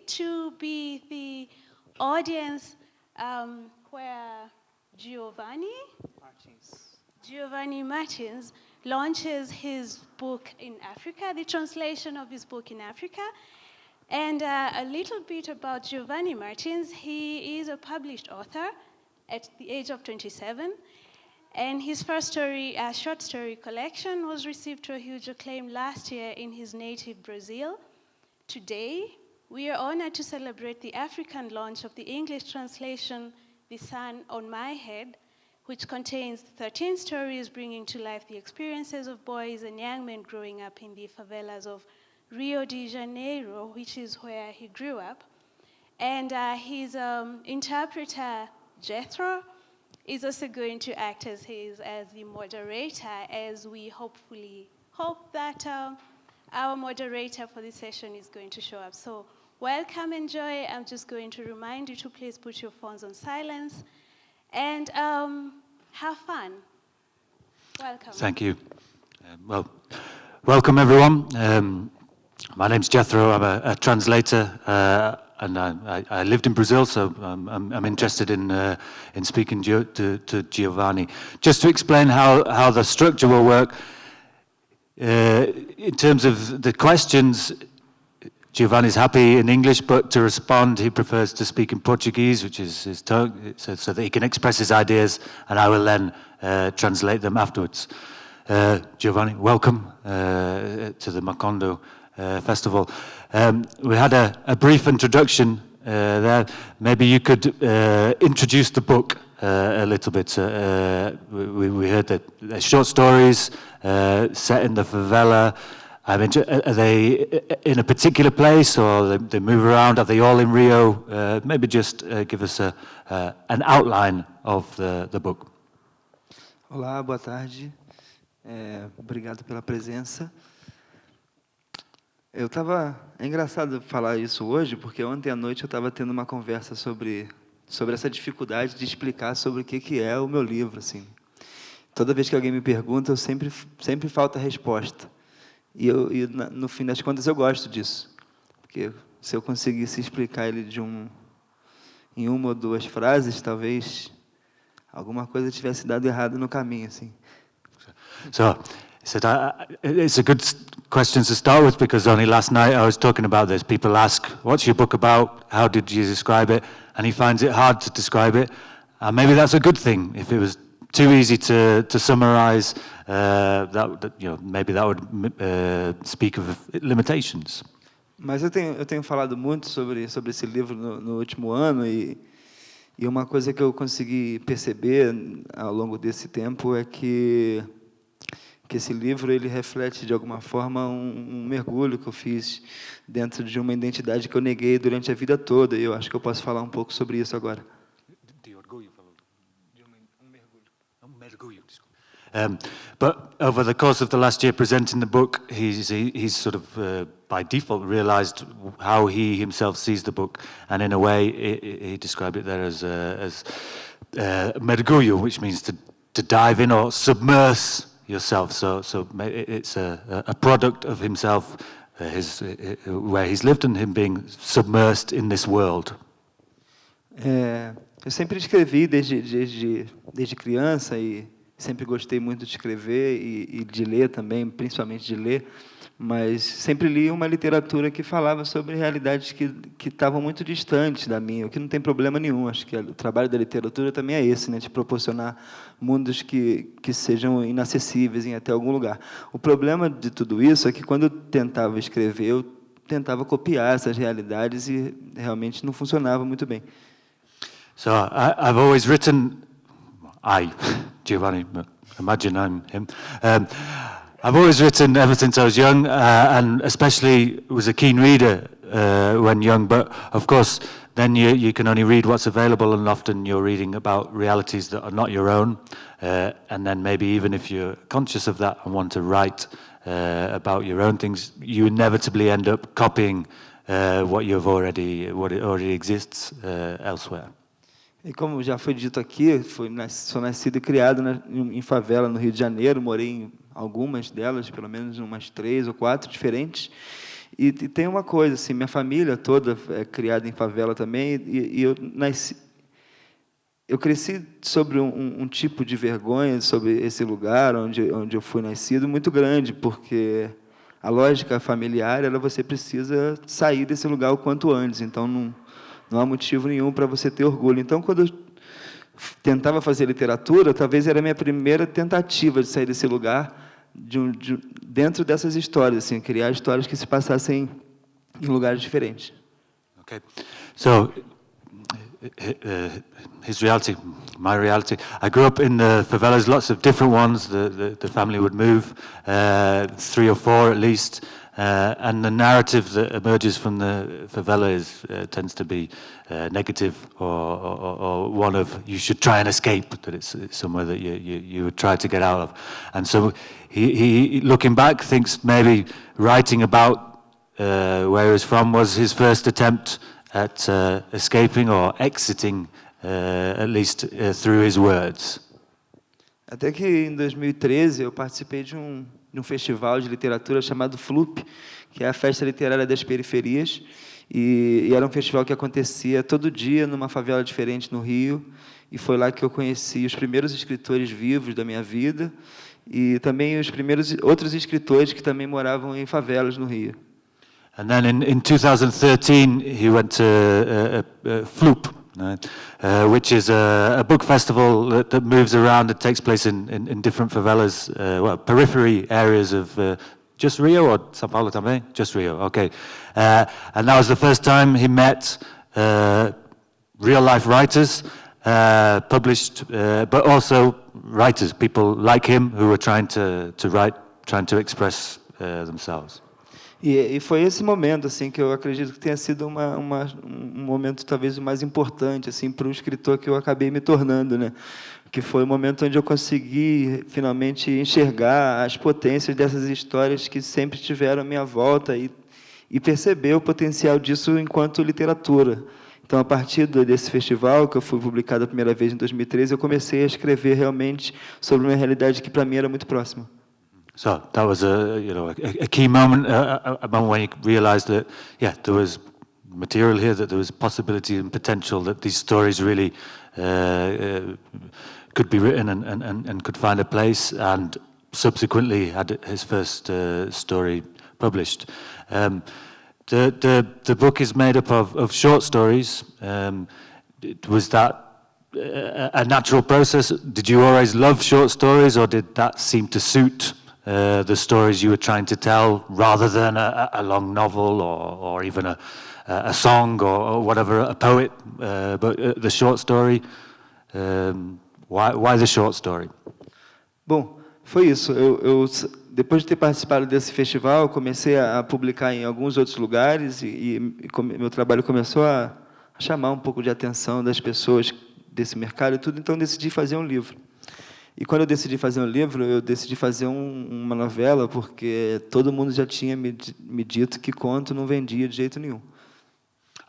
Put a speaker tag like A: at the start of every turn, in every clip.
A: to be the audience where Giovanni Martins launches his book in Africa, the translation of his book in Africa. And a little bit about Giovanni Martins. He is a published author at the age of 27. And his first short story collection was received to a huge acclaim last year in his native Brazil. Today, we are honored to celebrate the African launch of the English translation, The Sun on My Head, which contains 13 stories bringing to life the experiences of boys and young men growing up in the favelas of Rio de Janeiro, which is where he grew up. And his interpreter, Jethro, is also going to act as the moderator, as we hope that our moderator for this session is going to show up. So welcome, enjoy. I'm just going to remind you to please put your phones on silence and have fun. Welcome.
B: Thank you. Welcome everyone. My name's Jethro. I'm a translator, and I lived in Brazil, so I'm interested in speaking to Giovanni. Just to explain how the structure will work, in terms of the questions, Giovanni's happy in English, but to respond, he prefers to speak in Portuguese, which is his tongue, so that he can express his ideas, and I will then translate them afterwards. Giovanni, welcome to the Macondo Festival. We had a brief introduction there. Maybe you could introduce the book a little bit. We heard that they're short stories set in the favela. I mean, are they in a particular place, or they move around? Are they all in Rio? Maybe just give us an outline of the book.
C: Olá, boa tarde. Obrigado pela presença. É engraçado falar isso hoje, porque ontem à noite eu estava tendo uma conversa sobre essa dificuldade de explicar sobre o que é o meu livro, assim. Toda vez que alguém me pergunta, eu sempre falta resposta. E no fim das contas eu gosto disso, porque se eu conseguisse explicar ele em uma ou duas frases, talvez alguma coisa tivesse dado errado no caminho, assim.
B: So, he said, it's a good question to start with, because only last night I was talking about this. People ask, what's your book about? How did you describe it? And he finds it hard to describe it. And maybe that's a good thing. If it was too easy to summarize, maybe that would speak of limitations.
C: Mas eu tenho falado muito sobre esse livro no último ano, e uma coisa que eu consegui perceber ao longo desse tempo é que esse livro ele reflete de alguma forma um mergulho que eu fiz dentro de uma identidade que eu neguei durante a vida toda, e eu acho que eu posso falar um pouco sobre isso agora.
B: But over the course of the last year presenting the book, he's sort of by default realized how he himself sees the book, and in a way he described it there as mergulho, which means to dive in or submerge yourself. So it's a product of himself, where he's lived and him being submersed in this world.
C: Eu sempre escrevi desde criança, e sempre gostei muito de escrever e de ler também, principalmente de ler, mas sempre li uma literatura que falava sobre realidades que estavam muito distantes da minha, o que não tem problema nenhum. Acho que o trabalho da literatura também é esse, né, de proporcionar mundos que sejam inacessíveis em até algum lugar. O problema de tudo isso é que, quando eu tentava escrever, eu tentava copiar essas realidades e realmente não funcionava muito bem.
B: So I've always written... Giovanni, imagine I'm him. I've always written ever since I was young, and especially was a keen reader when young, but of course then you can only read what's available, and often you're reading about realities that are not your own, and then maybe even if you're conscious of that and want to write about your own things, you inevitably end up copying what already exists elsewhere.
C: E como já foi dito aqui, sou nascido e criado em favela no Rio de Janeiro, morei em algumas delas, pelo menos umas 3 ou 4 diferentes, E tem uma coisa, assim, minha família toda é criada em favela também, e eu cresci sobre um tipo de vergonha sobre esse lugar onde eu fui nascido muito grande, porque a lógica familiar era você precisa sair desse lugar o quanto antes, então não há motivo nenhum para você ter orgulho. Então, quando eu tentava fazer literatura, talvez era a minha primeira tentativa de sair desse lugar, dentro dessas histórias, assim, criar histórias que se passassem em lugares diferentes.
B: Okay. So, his reality, my reality. I grew up in the favelas, lots of different ones. The family would move, 3 or 4 at least. And the narrative that emerges from the favela tends to be negative or one of you should try and escape, that it's somewhere that you would try to get out of. And so he looking back, thinks maybe writing about where he's from was his first attempt at escaping or exiting, at least through his words.
C: Até que em 2013 eu participei de um festival de literatura chamado FLUP, que é a Festa Literária das Periferias, e era um festival que acontecia todo dia numa favela diferente no Rio, e foi lá que eu conheci os primeiros escritores vivos da minha vida, e também os primeiros outros escritores que também moravam em favelas no Rio.
B: And then in 2013 he went to FLUP, which is a book festival that moves around. It takes place in different favelas, periphery areas of just Rio or São Paulo também? Just Rio, okay. And that was the first time he met real-life writers, published, but also writers, people like him who were trying to write, trying to express themselves.
C: E foi esse momento, assim, que eu acredito que tenha sido um momento talvez o mais importante, assim, para o escritor que eu acabei me tornando, né? Que foi o momento onde eu consegui finalmente enxergar as potências dessas histórias que sempre estiveram à minha volta e perceber o potencial disso enquanto literatura. Então, a partir desse festival, que eu fui publicado a primeira vez em 2013, eu comecei a escrever realmente sobre uma realidade que para mim era muito próxima.
B: So that was a key moment, a moment when you realized that, there was material here, that there was possibility and potential, that these stories really could be written and could find a place, and subsequently had his first story published. The book is made up of short stories. Was that a natural process? Did you always love short stories, or did that seem to suit the stories you were trying to tell, rather than a long novel or even a song or whatever, a poet, but the short story? Why the short story?
C: Bom, foi isso. Eu depois de ter participado desse festival, comecei a publicar em alguns outros lugares e meu trabalho começou a chamar um pouco de atenção das pessoas desse mercado e tudo, então decidi fazer um livro. E quando eu decidi fazer um livro, eu decidi fazer uma novela, porque todo mundo já tinha me dito que conto não vendia de jeito nenhum.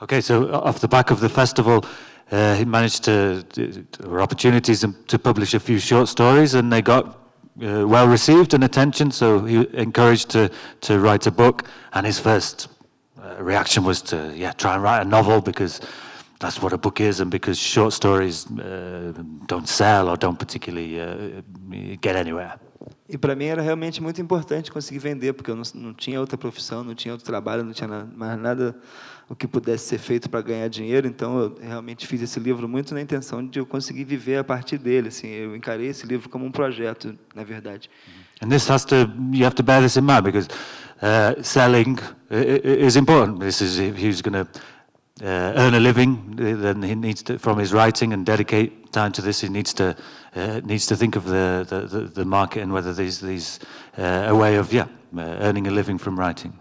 B: Okay, so off the back of the festival, he managed there were opportunities to publish a few short stories, and they got well received and attention, so he encouraged to write a book, and his first reaction was to try and write a novel, because that's what a book is, and because short stories don't sell or don't particularly get anywhere.
C: E para mim era realmente muito importante conseguir vender, porque eu não tinha outra profissão, não tinha outro trabalho, não tinha mais nada o que pudesse ser feito para ganhar dinheiro, então eu realmente fiz esse livro muito na intenção de eu conseguir viver a partir dele, assim, eu encarei esse livro como um projeto, na verdade.
B: And you have to bear this in mind, because selling is important. This is, if he's going to earn a living, then he needs to, from his writing, and dedicate time to this, he needs to think of the market and whether there's a way of earning a living from writing.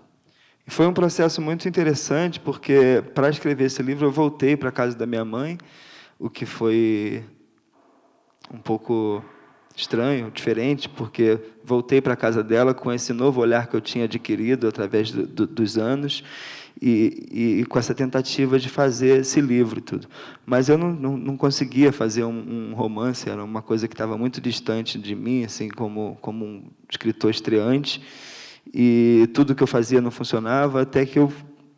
C: E foi um processo muito interessante, porque para escrever esse livro eu voltei para a casa da minha mãe, o que foi um pouco estranho, diferente, porque voltei para a casa dela com esse novo olhar que eu tinha adquirido através dos anos e com essa tentativa de fazer esse livro e tudo. Mas eu não conseguia fazer um romance, era uma coisa que estava muito distante de mim, assim, como um escritor estreante. e tudo que eu fazia não funcionava, até que eu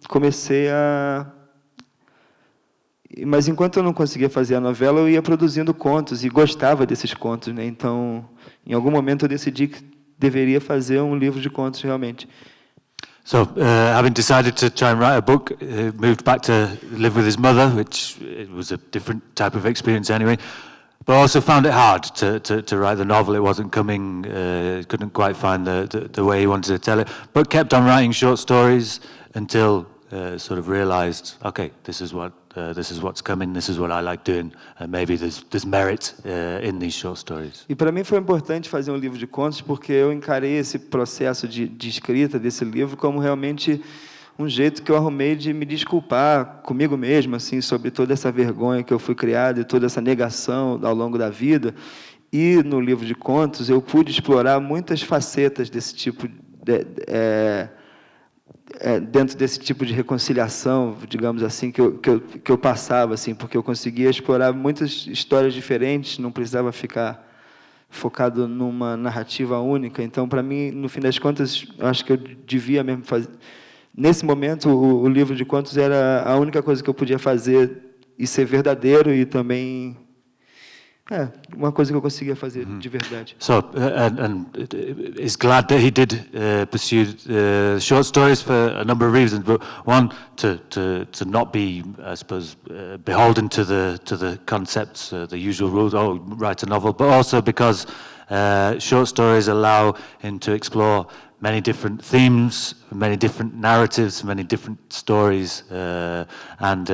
C: comecei a... Mas enquanto eu não conseguia fazer a novela, eu ia produzindo contos e gostava desses contos, né? Então, em algum momento eu decidi que deveria fazer um livro de contos realmente.
B: So, having decided to try and write a book, moved back to live with his mother, which it was a different type of experience anyway, but also found it hard to write the novel. It wasn't coming, couldn't quite find the way he wanted to tell it, but kept on writing short stories until sort of realized, okay, this is what's coming, this is what I like doing, and maybe there's merit in these short stories.
C: E para mim foi importante fazer um livro de contos, porque eu encarei esse processo de escrita desse livro como realmente um jeito que eu arrumei de me desculpar comigo mesmo, assim, sobre toda essa vergonha que eu fui criado e toda essa negação ao longo da vida. E no livro de contos eu pude explorar muitas facetas desse tipo dentro desse tipo de reconciliação, digamos assim, que eu passava, assim, porque eu conseguia explorar muitas histórias diferentes, não precisava ficar focado numa narrativa única. Então, para mim, no fim das contas, eu acho que eu devia mesmo fazer... Nesse momento, o livro de contos era a única coisa que eu podia fazer e ser verdadeiro e também... uma coisa que eu conseguia fazer de verdade.
B: So, and is glad that he did pursue short stories for a number of reasons, but one, to not be, I suppose, beholden to the concepts, the usual rules, write a novel, but also because short stories allow him to explore many different themes, many different narratives, many different stories, and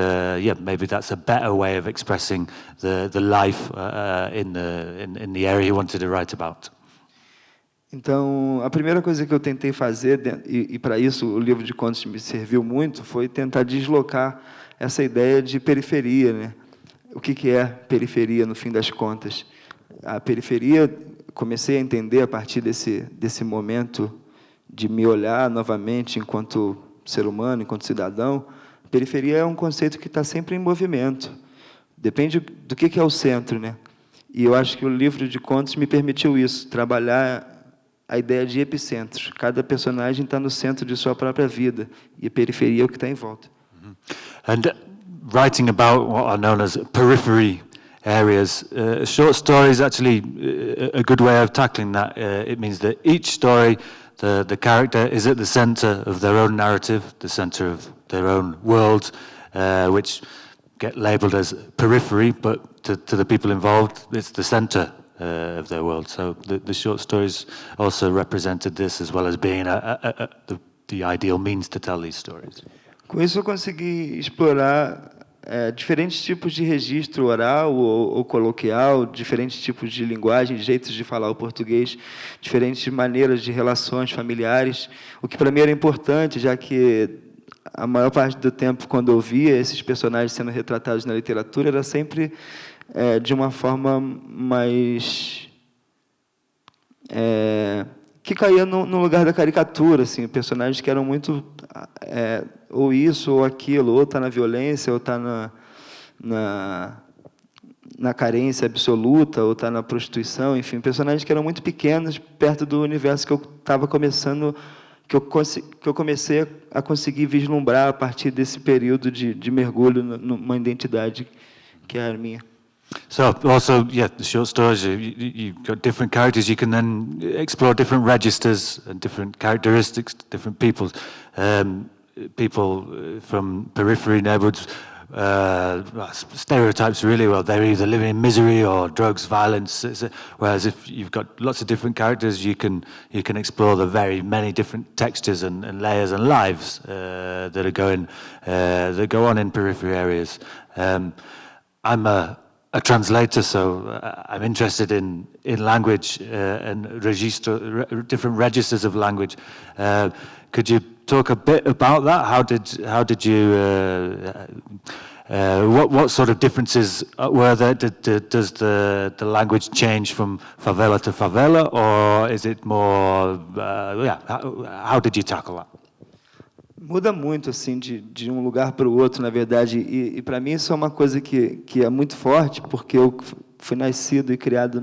B: maybe that's a better way of expressing the life in the area he wanted to write about.
C: Então, a primeira coisa que eu tentei fazer, e para isso o livro de contos me serviu muito, foi tentar deslocar essa ideia de periferia, né? O que é periferia, no fim das contas? A periferia, comecei a entender a partir desse momento de me olhar novamente enquanto ser humano, enquanto cidadão. Periferia é um conceito que está sempre em movimento. Depende do que é o centro, né? E eu acho que o livro de contos me permitiu isso, trabalhar a ideia de epicentro. Cada personagem está no centro de sua própria vida, e a periferia é o que está em volta.
B: And writing about what are known as periphery areas, short story is actually a good way of tackling that. It means that each story, the character is at the center of their own narrative, the center of their own world, which get labeled as periphery, but to the people involved, it's the center of their world. So the short stories also represented this, as well as being the ideal means to tell these stories.
C: Com isso eu consegui explorar diferentes tipos de registro oral ou coloquial, diferentes tipos de linguagem, jeitos de falar o português, diferentes maneiras de relações familiares, o que para mim era importante, já que a maior parte do tempo, quando eu via esses personagens sendo retratados na literatura, era sempre de uma forma mais... que caía no lugar da caricatura, assim, personagens que eram muito ou isso ou aquilo, ou está na violência, ou está na carência absoluta, ou está na prostituição, enfim, personagens que eram muito pequenos perto do universo que eu estava começando, que eu comecei a conseguir vislumbrar a partir desse período de mergulho numa identidade que era minha.
B: So also, the short stories, you've got different characters, you can then explore different registers and different characteristics, different peoples. People from periphery neighborhoods, stereotypes really, well, they're either living in misery or drugs, violence, whereas if you've got lots of different characters, you can explore the very many different textures and layers and lives that go on in periphery areas. I'm a translator, so I'm interested in language and different registers of language. Could you talk a bit about that? How did you? What sort of differences were there? Does the language change from favela to favela, or is it more? How did you tackle that?
C: Muda muito, assim, de um lugar para o outro, na verdade, e para mim isso é uma coisa que é muito forte, porque eu fui nascido e criado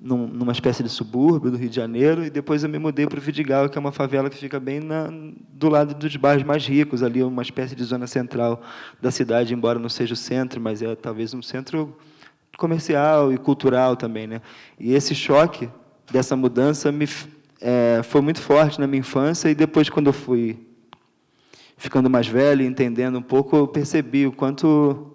C: numa espécie de subúrbio do Rio de Janeiro, e depois eu me mudei para o Vidigal, que é uma favela que fica bem do lado dos bairros mais ricos, ali uma espécie de zona central da cidade, embora não seja o centro, mas é talvez um centro comercial e cultural também, né? E esse choque dessa mudança foi muito forte na minha infância, e depois, quando eu fui ficando mais velho, entendendo um pouco, eu percebi o quanto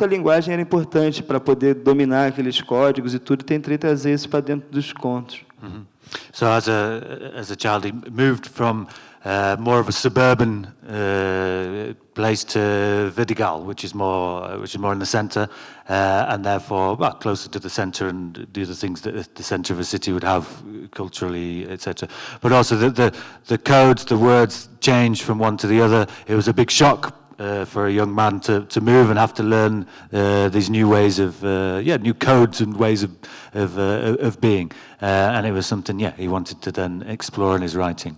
C: a linguagem era importante para poder dominar aqueles códigos e tudo, e tentei trazer isso para dentro dos contos.
B: Mm-hmm. So as a child, he moved from more of a suburban place to Vidigal, which is more in the centre, and therefore closer to the centre and do the things that the centre of a city would have culturally, etc. But also the codes, the words changed from one to the other. It was a big shock for a young man to move and have to learn these new ways of new codes and ways of being, and it was something he wanted to then explore in his writing.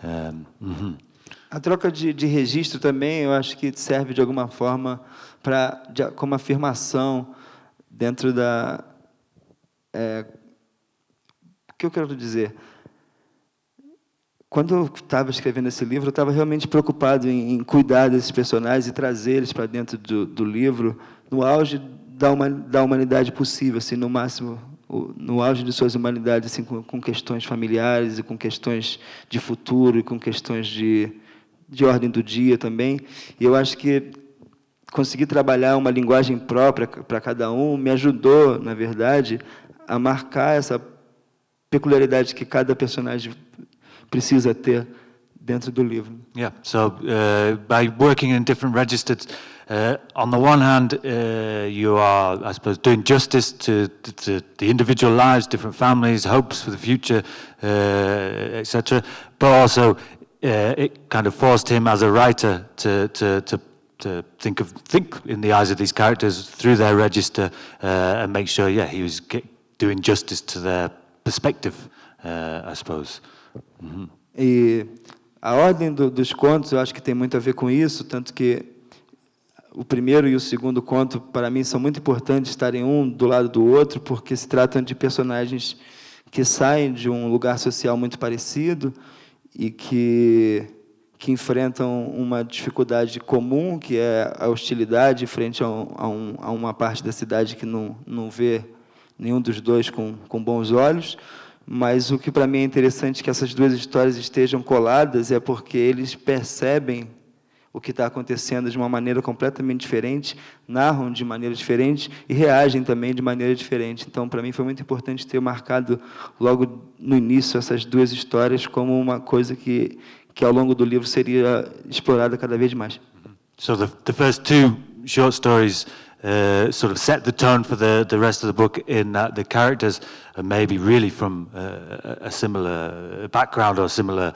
B: Mm-hmm.
C: A troca de registro também, eu acho que serve de alguma forma como afirmação dentro da... o que eu quero dizer? Quando eu estava escrevendo esse livro, eu estava realmente preocupado em cuidar desses personagens e trazer eles para dentro do livro no auge da humanidade possível, assim, no máximo, no auge de suas humanidades, assim, com questões familiares e com questões de futuro e com questões de ordem do dia também. E eu acho que conseguir trabalhar uma linguagem própria para cada um me ajudou, na verdade, a marcar essa peculiaridade que cada personagem precisa ter dentro do livro.
B: Yeah, so by working in different registers, on the one hand, you are, I suppose, doing justice to the individual lives, different families, hopes for the future, etc. But also, it kind of forced him as a writer to think in the eyes of these characters through their register and make sure, he was doing justice to their perspective, I suppose. Mm-hmm.
C: E a ordem dos contos, eu acho que tem muito a ver com isso, tanto que o primeiro e o segundo conto, para mim, são muito importantes estarem um do lado do outro, porque se tratam de personagens que saem de um lugar social muito parecido e que enfrentam uma dificuldade comum, que é a hostilidade frente a uma parte da cidade que não vê nenhum dos dois com bons olhos. Mas o que para mim é interessante que essas duas histórias estejam coladas é porque eles percebem o que está acontecendo de uma maneira completamente diferente, narram de maneira diferente e reagem também de maneira diferente. Então, para mim, foi muito importante ter marcado logo no início essas duas histórias como uma coisa que ao longo do livro seria explorada cada vez mais.
B: So the first two short stories sort of set the tone for the rest of the book in that the characters are maybe really from a similar background or similar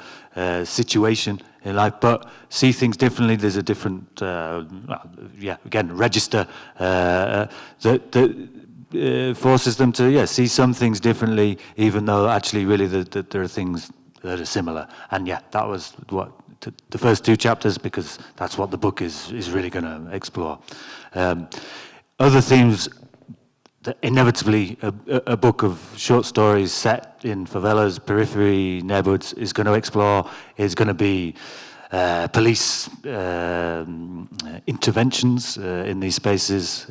B: situation in life, but see things differently. There's a different, register that forces them to see some things differently, even though actually really there are things that are similar. And that was what the first two chapters, because that's what the book is really going to explore. Other themes that inevitably a book of short stories set in favelas, periphery, neighborhoods is going to explore is going to be police interventions in these spaces,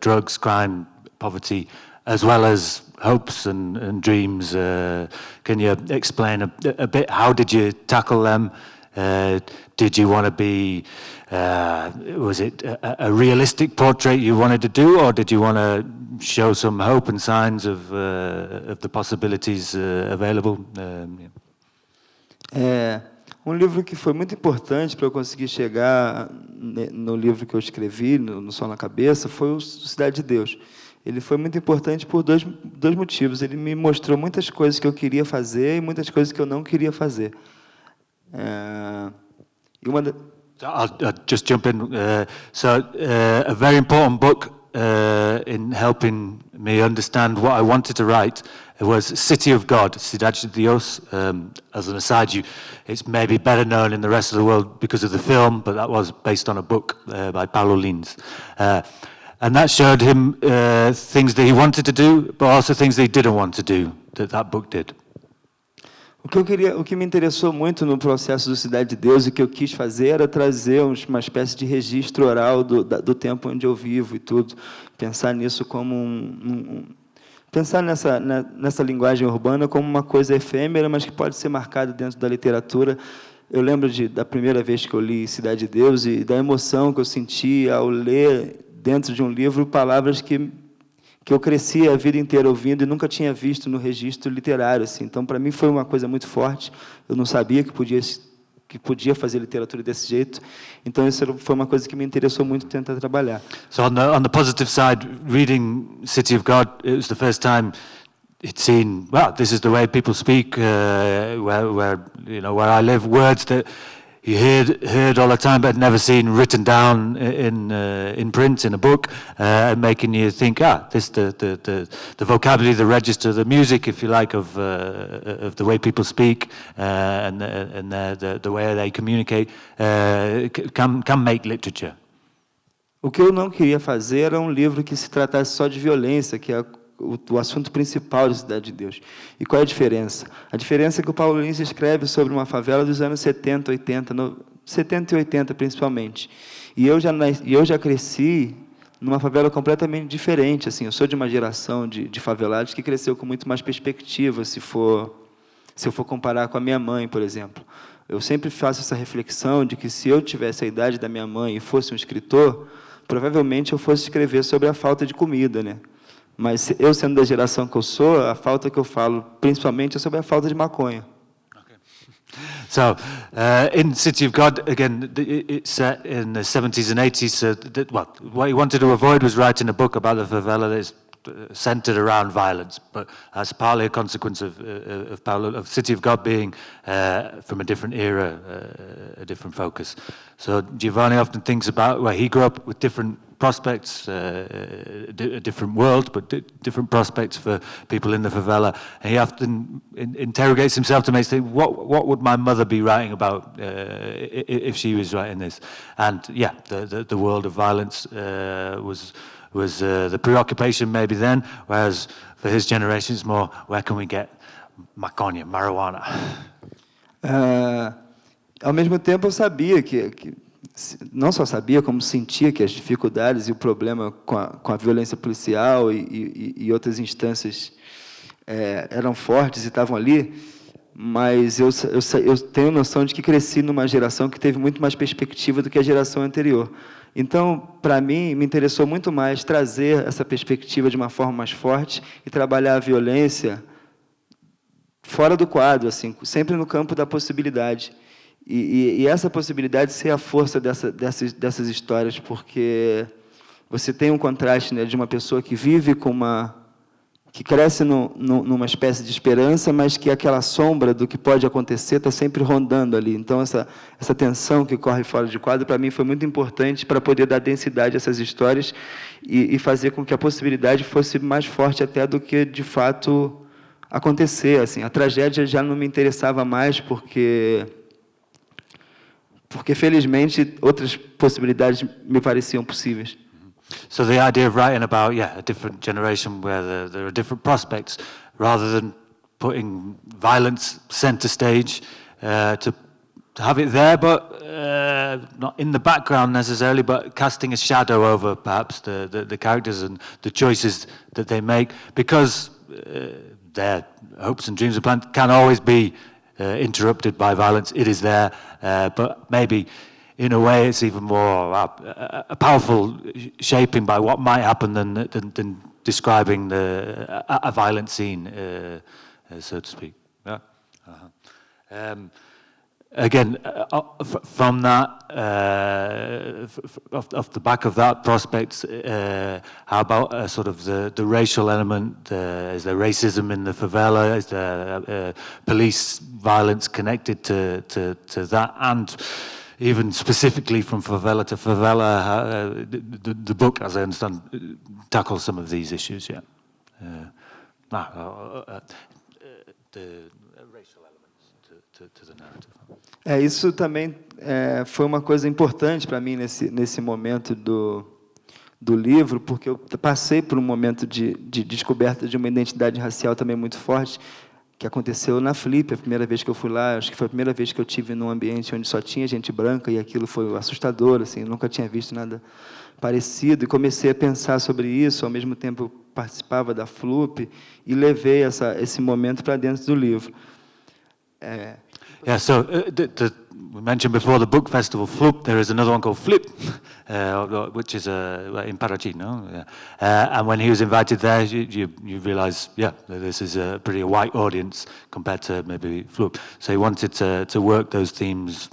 B: drugs, crime, poverty, as well as hopes and dreams. Can you explain a bit, how did you tackle them? Did you want to be, was it a realistic portrait you wanted to do, or did you want to show some hope and signs of the possibilities available?
C: Um livro que foi muito importante para eu conseguir chegar no livro que eu escrevi, no Sol na Cabeça, foi o Cidade de Deus. Ele foi muito importante por dois motivos. Ele me mostrou muitas coisas que eu queria fazer e muitas coisas que eu não queria fazer.
B: I'll just jump in. A very important book in helping me understand what I wanted to write was City of God, Cidade de Deus. As an aside, it's maybe better known in the rest of the world because of the film, but that was based on a book by Paulo Lins. And that showed him things that he wanted to do, but also things that he didn't want to do, that book did.
C: O que me interessou muito no processo do Cidade de Deus e que eu quis fazer era trazer uma espécie de registro oral do tempo onde eu vivo e tudo. Pensar nisso como pensar nessa linguagem urbana como uma coisa efêmera, mas que pode ser marcada dentro da literatura. Eu lembro da primeira vez que eu li Cidade de Deus e da emoção que eu senti ao ler dentro de um livro palavras que eu cresci a vida inteira ouvindo e nunca tinha visto no registro literário, assim. Então, para mim, foi uma coisa muito forte. Eu não sabia que podia fazer literatura desse jeito. Então, isso foi uma coisa que me interessou muito tentar trabalhar.
B: So on the positive side, reading City of God, it was the first time he'd seen, well, this is the way people speak, where I live, words that he heard all the time, but had never seen written down in print in a book, making you think, this the vocabulary, the register, the music, if you like, of the way people speak and the way they communicate can make literature.
C: O que eu não queria fazer era um livro que se tratasse só de violência, que é o assunto principal da Cidade de Deus. E qual é a diferença? A diferença é que o Paulo Lins escreve sobre uma favela dos anos 70, 80, 70 e 80 principalmente. E eu já cresci numa favela completamente diferente. Assim, eu sou de uma geração de favelados que cresceu com muito mais perspectiva, se eu for comparar com a minha mãe, por exemplo. Eu sempre faço essa reflexão de que se eu tivesse a idade da minha mãe e fosse um escritor, provavelmente eu fosse escrever sobre a falta de comida, né? Mas eu, sendo da geração que eu sou, a falta que eu falo, principalmente, é sobre a falta de maconha.
B: Okay. So, in City of God, again, it's set in the 70s and 80s. So what he wanted to avoid was writing a book about the favela that's centered around violence, but that's partly a consequence of City of God being from a different era, a different focus. So Giovanni often thinks about where he grew up with different prospects, a different world, but different prospects for people in the favela. And he often interrogates himself to make think, what would my mother be writing about if she was writing this? And yeah, the world of violence was the preoccupation maybe then, whereas for his generation it's more, where can we get maconha, marijuana?
C: Ao mesmo tempo eu sabia que não só sabia, como sentia que as dificuldades e o problema com a violência policial e outras instâncias eram fortes e estavam ali, mas eu tenho noção de que cresci numa geração que teve muito mais perspectiva do que a geração anterior. Então, para mim, me interessou muito mais trazer essa perspectiva de uma forma mais forte e trabalhar a violência fora do quadro, assim, sempre no campo da possibilidade. E essa possibilidade ser a força dessas histórias, porque você tem um contraste, né, de uma pessoa que vive que cresce numa espécie de esperança, mas que aquela sombra do que pode acontecer está sempre rondando ali. Então, essa tensão que corre fora de quadro, para mim, foi muito importante para poder dar densidade a essas histórias e fazer com que a possibilidade fosse mais forte até do que, de fato, acontecer. Assim, a tragédia já não me interessava mais, porque felizmente, outras possibilidades me pareciam possíveis.
B: So the idea of writing about, a different generation where there are different prospects, rather than putting violence center stage, to have it there, but not in the background necessarily, but casting a shadow over perhaps the characters and the choices that they make, because their hopes and dreams can always be interrupted by violence. It is there, but maybe in a way it's even more a powerful shaping by what might happen than describing a violent scene, so to speak. Yeah. Again, from that, off the back of that prospect, how about sort of the racial element? Is there racism in the favela? Is there police violence connected to that? And even specifically from favela to favela, the book, as I understand, tackles some of these issues, yeah. The racial elements to the narrative.
C: Isso também foi uma coisa importante para mim nesse momento do livro, porque eu passei por um momento de descoberta de uma identidade racial também muito forte, que aconteceu na Flip, a primeira vez que eu fui lá, acho que foi a primeira vez que eu tive num ambiente onde só tinha gente branca, e aquilo foi assustador, assim, nunca tinha visto nada parecido, e comecei a pensar sobre isso, ao mesmo tempo eu participava da Flup, e levei esse momento para dentro do livro.
B: Yeah, so we mentioned before the book festival Flup. There is another one called Flip, which is in Parachi, no? Yeah. And when he was invited there, you realise, yeah, this is a pretty white audience compared to maybe Flup. So he wanted to work those themes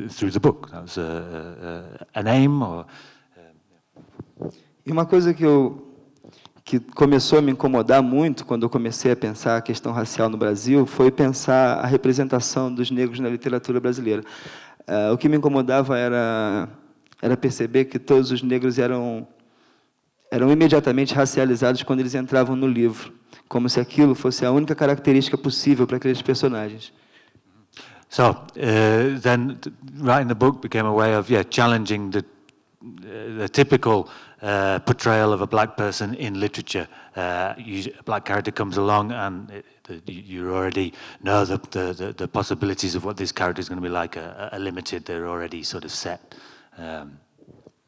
B: through the book. That was an aim, or.
C: E uma coisa que começou a me incomodar muito quando eu comecei a pensar a questão racial no Brasil foi pensar a representação dos negros na literatura brasileira. O que me incomodava era perceber que todos os negros eram imediatamente racializados quando eles entravam no livro, como se aquilo fosse a única característica possível para aqueles personagens.
B: So then writing the book became a way of challenging the typical portrayal of a black person in literature. A black character comes along and you already know the possibilities of what this character is going to be like are limited, they're already sort of set.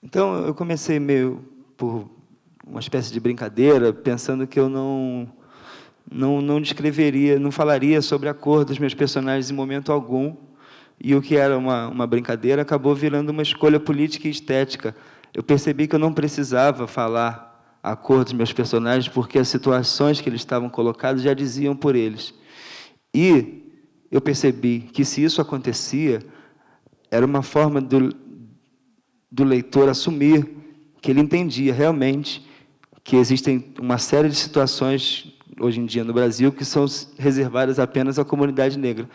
C: Então eu comecei meio por uma espécie de brincadeira, pensando que eu não descreveria, não falaria sobre a cor dos meus personagens em momento algum, e o que era uma brincadeira acabou virando uma escolha política e estética. Eu percebi que eu não precisava falar a cor dos meus personagens, porque as situações que eles estavam colocados já diziam por eles. E eu percebi que, se isso acontecia, era uma forma do leitor assumir que ele entendia realmente que existem uma série de situações, hoje em dia no Brasil, que são reservadas apenas à comunidade negra.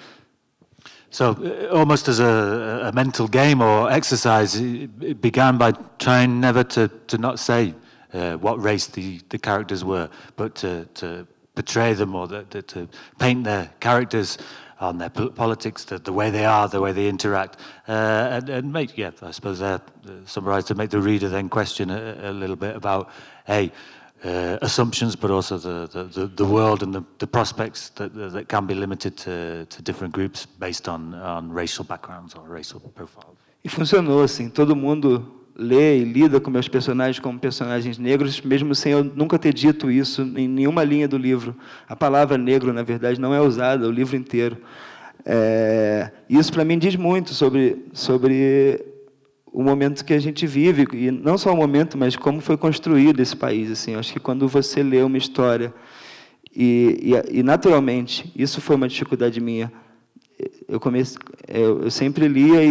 B: So almost as a mental game or exercise, it began by trying never to not say what race the characters were, but to portray them, or to paint their characters on their politics, the way they are, the way they interact, and make, I suppose, summarise, to make the reader then question a little bit about, assumptions, but also the world and the prospects that can be limited to different groups based on racial backgrounds or racial profiles.
C: E funcionou assim, todo mundo lê e lida com meus personagens como personagens negros, mesmo sem eu nunca ter dito isso em nenhuma linha do livro. A palavra negro, na verdade, não é usada o livro inteiro. Isso, para mim, diz muito sobre o momento que a gente vive, e não só o momento, mas como foi construído esse país. Assim, eu acho que quando você lê uma história, e naturalmente, isso foi uma dificuldade minha, eu sempre lia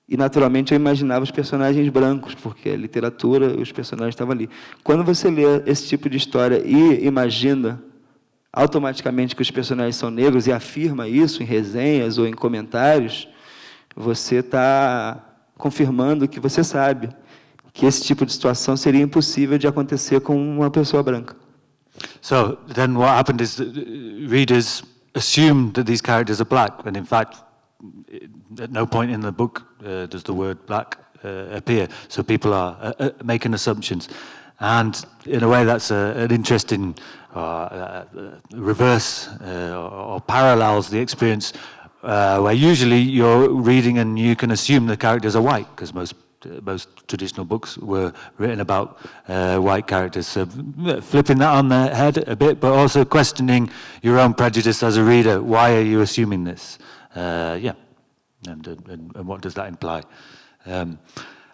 C: e naturalmente eu imaginava os personagens brancos, porque a literatura, os personagens estavam ali. Quando você lê esse tipo de história e imagina automaticamente que os personagens são negros e afirma isso em resenhas ou em comentários, você está confirmando que você sabe que esse tipo de situação seria impossível de acontecer com uma pessoa branca.
B: So then what happened is that readers assumed that these characters are black, when in fact, at no point in the book does the word black appear. So people are making assumptions. And in a way, that's an interesting reverse or parallels the experience where usually you're reading and you can assume the characters are white, because most traditional books were written about white characters. So flipping that on the head a bit, but also questioning your own prejudice as a reader. Why are you assuming this? And what does that imply?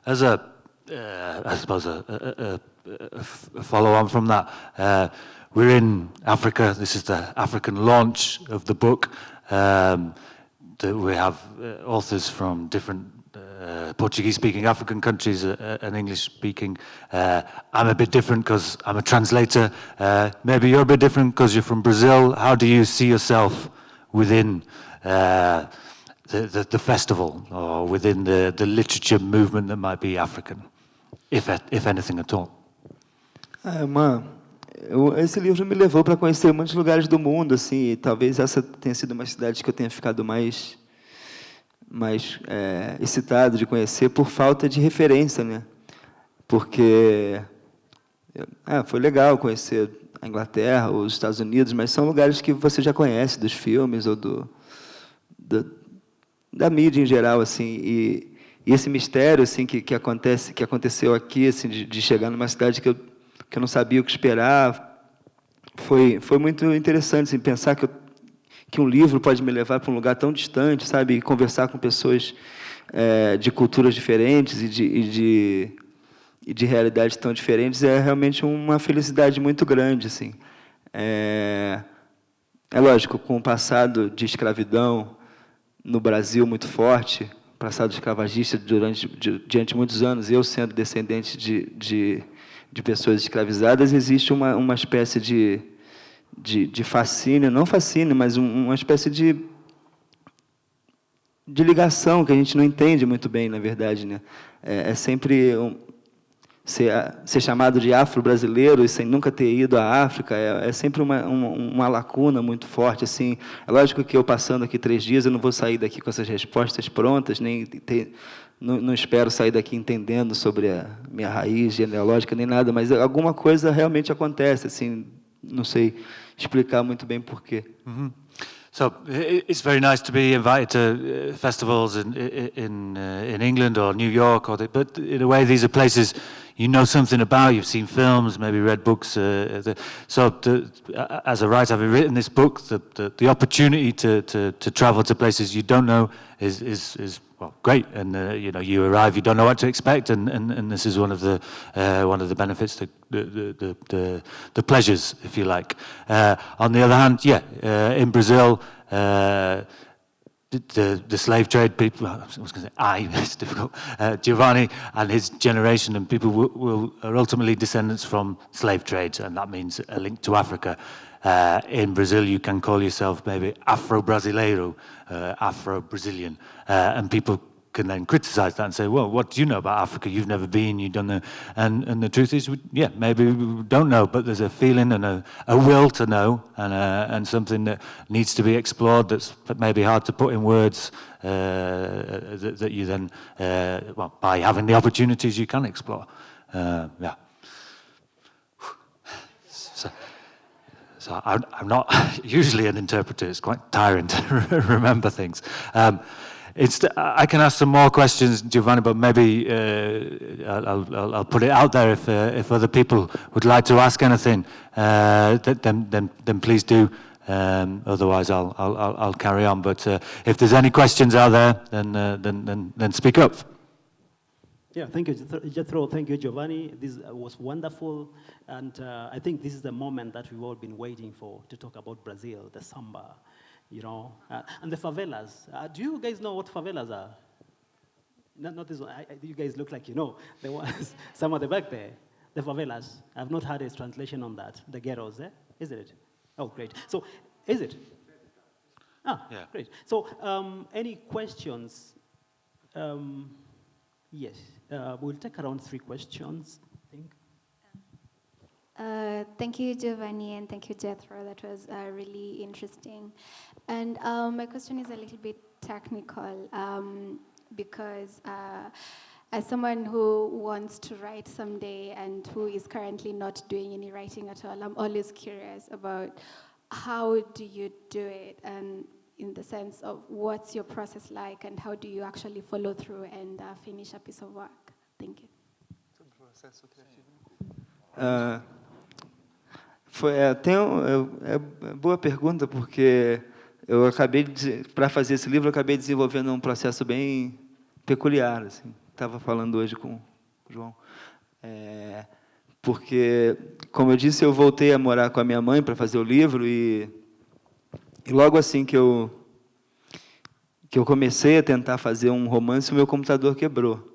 B: As I suppose a follow-on from that, we're in Africa. This is the African launch of the book. We have authors from different Portuguese-speaking African countries and English-speaking. I'm a bit different because I'm a translator. Maybe you're a bit different because you're from Brazil. How do you see yourself within the festival, or within the literature movement that might be African, if anything at all?
C: Esse livro me levou para conhecer muitos lugares do mundo, assim, e talvez essa tenha sido uma cidade que eu tenha ficado mais excitado de conhecer por falta de referência, né? porque foi legal conhecer a Inglaterra, os Estados Unidos, mas são lugares que você já conhece dos filmes ou da mídia em geral, assim, e esse mistério, assim, que aconteceu aqui, assim, de chegar numa cidade que eu não sabia o que esperar, foi muito interessante, assim, pensar que um livro pode me levar para um lugar tão distante, sabe, e conversar com pessoas de culturas diferentes e de realidades tão diferentes é realmente uma felicidade muito grande, assim. É lógico, com o passado de escravidão no Brasil muito forte, passado escravagista diante de muitos anos, eu sendo descendente de pessoas escravizadas, existe uma espécie de fascínio, não fascínio, mas uma espécie de ligação que a gente não entende muito bem, na verdade, né? É sempre ser chamado de afro-brasileiro e sem nunca ter ido à África é sempre uma lacuna muito forte, assim. É lógico que eu, passando aqui 3 dias, eu não vou sair daqui com essas respostas prontas, nem não espero sair daqui entendendo sobre a minha raiz genealógica, nem nada, mas alguma coisa realmente acontece, assim, não sei explicar muito bem porquê.
B: Mm-hmm. So it's very nice to be invited to festivals in England or New York, but in a way these are places you know something about. You've seen films, maybe read books. As a writer, having written this book, the opportunity to travel to places you don't know is well, great. And you arrive, you don't know what to expect, and this is one of the benefits, the pleasures, if you like. On the other hand, in Brazil, the slave trade people, I was going to say it's difficult, Giovanni and his generation and people are ultimately descendants from slave trades, and that means a link to Africa. In Brazil, you can call yourself maybe Afro-Brasileiro, Afro-Brazilian, and people can then criticize that and say, well, what do you know about Africa? You've never been, you've done and the truth is, maybe we don't know, but there's a feeling and a will to know, and something that needs to be explored that's maybe hard to put in words, that you then, by having the opportunities you can explore. So I'm not usually an interpreter. It's quite tiring to remember things. I can ask some more questions, Giovanni, but maybe I'll put it out there if other people would like to ask anything, then please do. Otherwise, I'll carry on. But if there's any questions out there, then speak up.
D: Yeah, thank you, Jethro. Thank you, Giovanni. This was wonderful, and I think this is the moment that we've all been waiting for, to talk about Brazil, the samba. And the favelas. Do you guys know what favelas are? Not this one. You guys look like you know. There was some at the back there. The favelas. I've not had a translation on that. The ghettos, isn't it? Oh, great. So, is it? Yeah. Great. So, any questions? Yes. We'll take around 3 questions, I think.
E: Thank you, Giovanni, and thank you, Jethro. That was really interesting. And my question is a little bit technical, because as someone who wants to write someday and who is currently not doing any writing at all, I'm always curious about how do you do it, and in the sense of what's your process like, and how do you actually follow through and finish a piece of work? Thank you.
C: Boa pergunta, porque eu para fazer esse livro, eu acabei desenvolvendo um processo bem peculiar, assim. Estava falando hoje com o João. Porque, como eu disse, eu voltei a morar com a minha mãe para fazer o livro, e logo assim que eu comecei a tentar fazer um romance, o meu computador quebrou.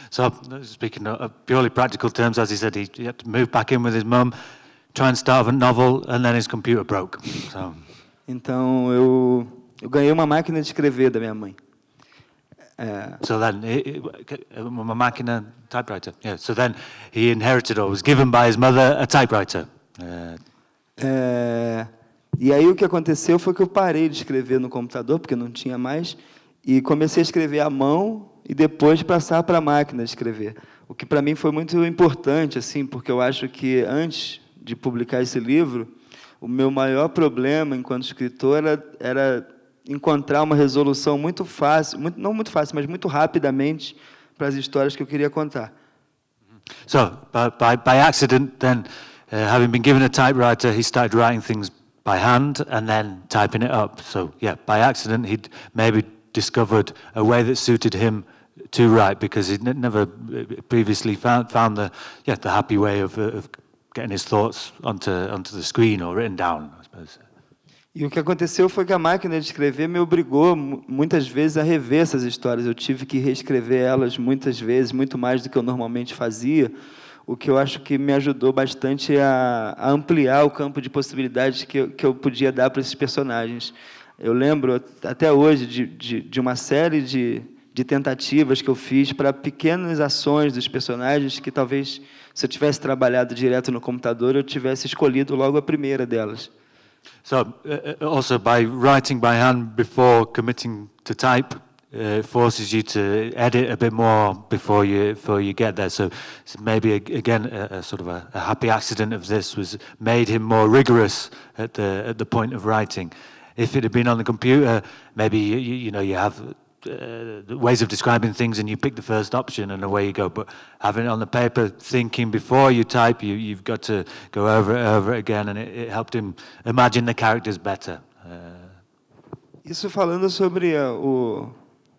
B: So, speaking of purely practical terms, as he said, he had to move back in with his mum, try and start a novel, and then his computer broke. So.
C: Então, eu ganhei uma máquina de escrever da minha mãe.
B: So then, uma máquina typewriter. Yeah. So then, he inherited or was given by his mother a typewriter.
C: E aí o que aconteceu foi que eu parei de escrever no computador, porque não tinha mais, e comecei a escrever à mão e depois passar para a máquina de escrever. o que para mim foi muito importante, assim, porque eu acho que antes de publicar esse livro, o meu maior problema enquanto escritor era encontrar uma resolução muito fácil, não muito fácil, mas muito rapidamente para as histórias que eu queria contar.
B: So, by accident, then, having been given a typewriter, he started writing things by hand and then typing it up. So, yeah, by accident, he'd maybe discovered a way that suited him to write because he'd never previously found the happy way of getting his thoughts onto the screen or written down, I suppose.
C: E o que aconteceu foi que a máquina de escrever me obrigou, muitas vezes, a rever essas histórias. Eu tive que reescrever elas muitas vezes, muito mais do que eu normalmente fazia, o que eu acho que me ajudou bastante a ampliar o campo de possibilidades que eu podia dar para esses personagens. Eu lembro, até hoje, de uma série de tentativas que eu fiz para pequenas ações dos personagens que, talvez, se eu tivesse trabalhado direto no computador, eu tivesse escolhido logo a primeira delas.
B: So, also by writing by hand before committing to type, it forces you to edit a bit more before you get there. So maybe again a sort of a happy accident of this was made him more rigorous at the point of writing. If it had been on the computer, maybe you have ways of describing things and you pick the first option and away you go. But having it on the paper, thinking before you type, you've got to go over it again, and it helped him imagine the characters better.
C: Isso falando sobre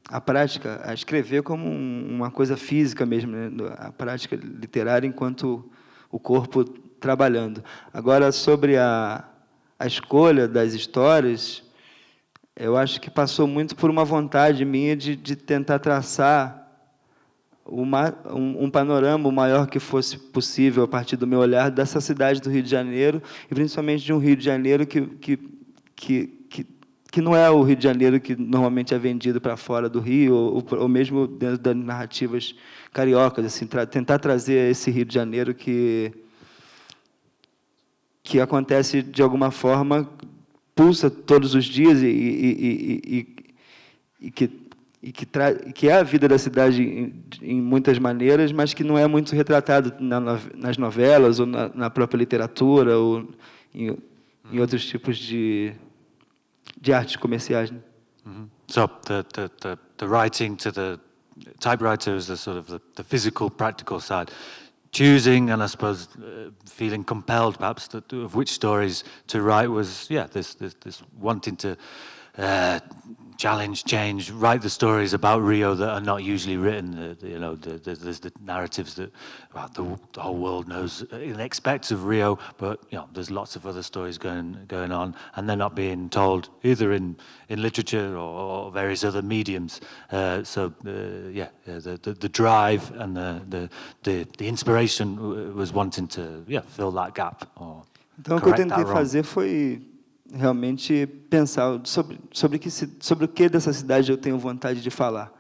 C: a prática, a escrever como uma coisa física mesmo, né? A prática literária enquanto o corpo trabalhando. Agora, sobre a escolha das histórias, eu acho que passou muito por uma vontade minha de tentar traçar um panorama o maior que fosse possível a partir do meu olhar dessa cidade do Rio de Janeiro, e principalmente de um Rio de Janeiro que não é o Rio de Janeiro que normalmente é vendido para fora do Rio, ou mesmo dentro das narrativas cariocas, assim, tentar trazer esse Rio de Janeiro que acontece de alguma forma, pulsa todos os dias e que é a vida da cidade em muitas maneiras, mas que não é muito retratado nas novelas ou na própria literatura ou em outros tipos de artes comerciais.
B: Mm-hmm. So the writing to the typewriter is the sort of the physical, practical side. Choosing and I suppose feeling compelled, perhaps, of which stories to write was this wanting to challenge, change, write the stories about Rio that are not usually written. There's the narratives that the whole world knows and expects of Rio, but there's lots of other stories going on, and they're not being told either in literature or various other mediums. The drive and the inspiration was wanting to fill that gap.
C: Então, o que eu tentei fazer foi realmente pensar sobre o que dessa cidade eu tenho vontade de falar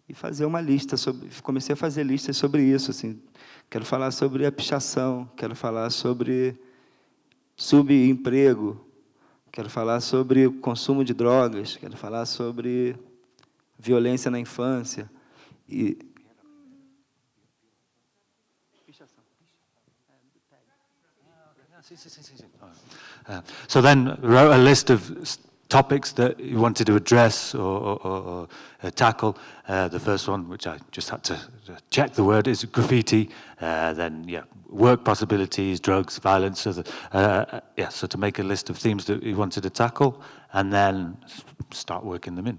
C: e fazer uma lista comecei a fazer listas sobre isso, assim. Quero falar sobre a pichação, quero falar sobre subemprego, quero falar sobre o consumo de drogas, quero falar sobre violência na infância e
B: so then wrote a list of topics that you wanted to address or tackle. The first one, which I just had to check the word, is graffiti. Then, work possibilities, drugs, violence. So to make a list of themes that you wanted to tackle, and then start working them in.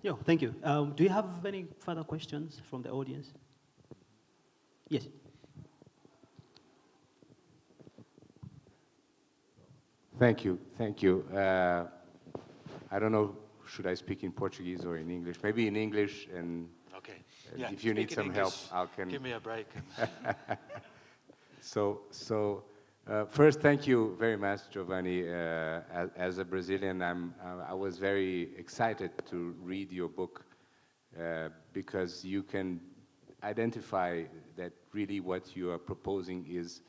D: Yeah, thank you. Do you have any further questions from the audience? Yes.
F: Thank you. I don't know, should I speak in Portuguese or in English? Maybe in English, and
B: okay.
F: If you need some help,
B: give me a break.
F: First, thank you very much, Giovanni. As a Brazilian, I was very excited to read your book because you can identify that really what you are proposing is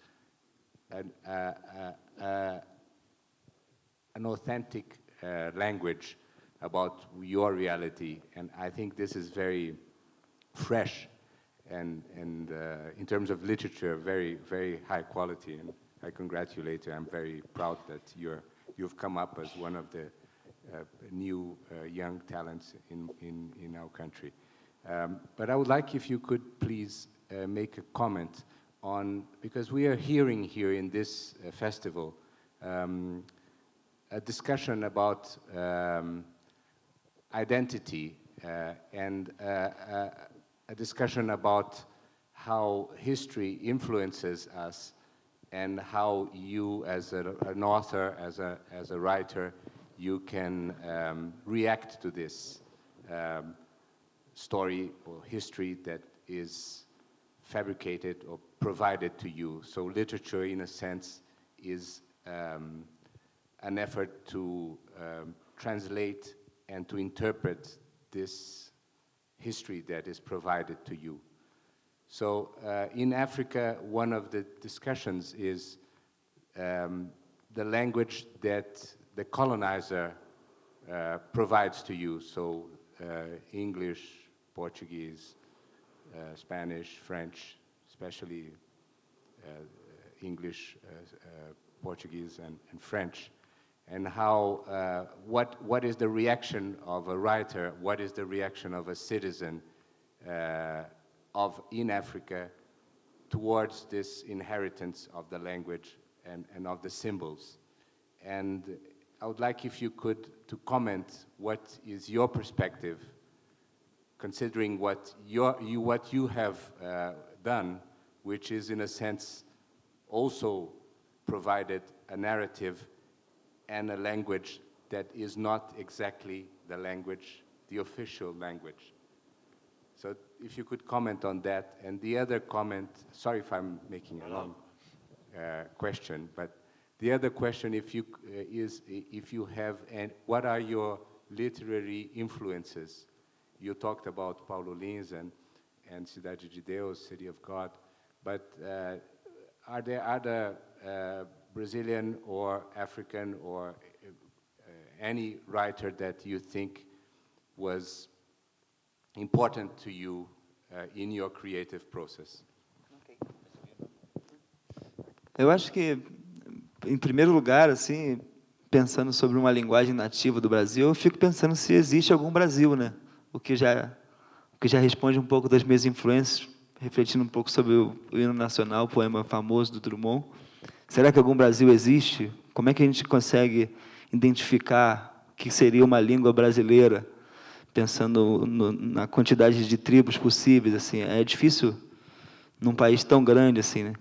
F: an authentic language about your reality, and I think this is very, fresh, and in terms of literature, very, very high quality. And I congratulate you. I'm very proud that you've come up as one of the new young talents in our country. But I would like if you could please make a comment on, because we are hearing here in this festival a discussion about identity and a discussion about how history influences us and how you as an author, as a writer, you can react to this story or history that is fabricated or provided to you. So literature, in a sense, is an effort to translate and to interpret this history that is provided to you. So in Africa, one of the discussions is the language that the colonizer provides to you. So English, Portuguese, Spanish, French, especially English, Portuguese, and French, and how what is the reaction of a writer, what is the reaction of a citizen in Africa towards this inheritance of the language and of the symbols. And I would like if you could to comment what is your perspective, considering what you have done, which is in a sense also provided a narrative and a language that is not exactly the language, the official language. So if you could comment on that. And the other comment, sorry if I'm making a long question, but the other question, if you have, and what are your literary influences? You talked about Paulo Lins and Cidade de Deus, City of God, but are there other Brazilian or African or any writer that you think was important to you in your creative process?
C: Eu acho que, em primeiro lugar, assim, pensando sobre uma linguagem nativa do Brasil, eu fico pensando se existe algum Brasil, né? O que já responde um pouco das minhas influências, refletindo um pouco sobre o hino nacional, o poema famoso do Drummond. Será que algum Brasil existe? Como é que a gente consegue identificar o que seria uma língua brasileira, pensando na quantidade de tribos possíveis? Assim, é difícil num país tão grande assim, né?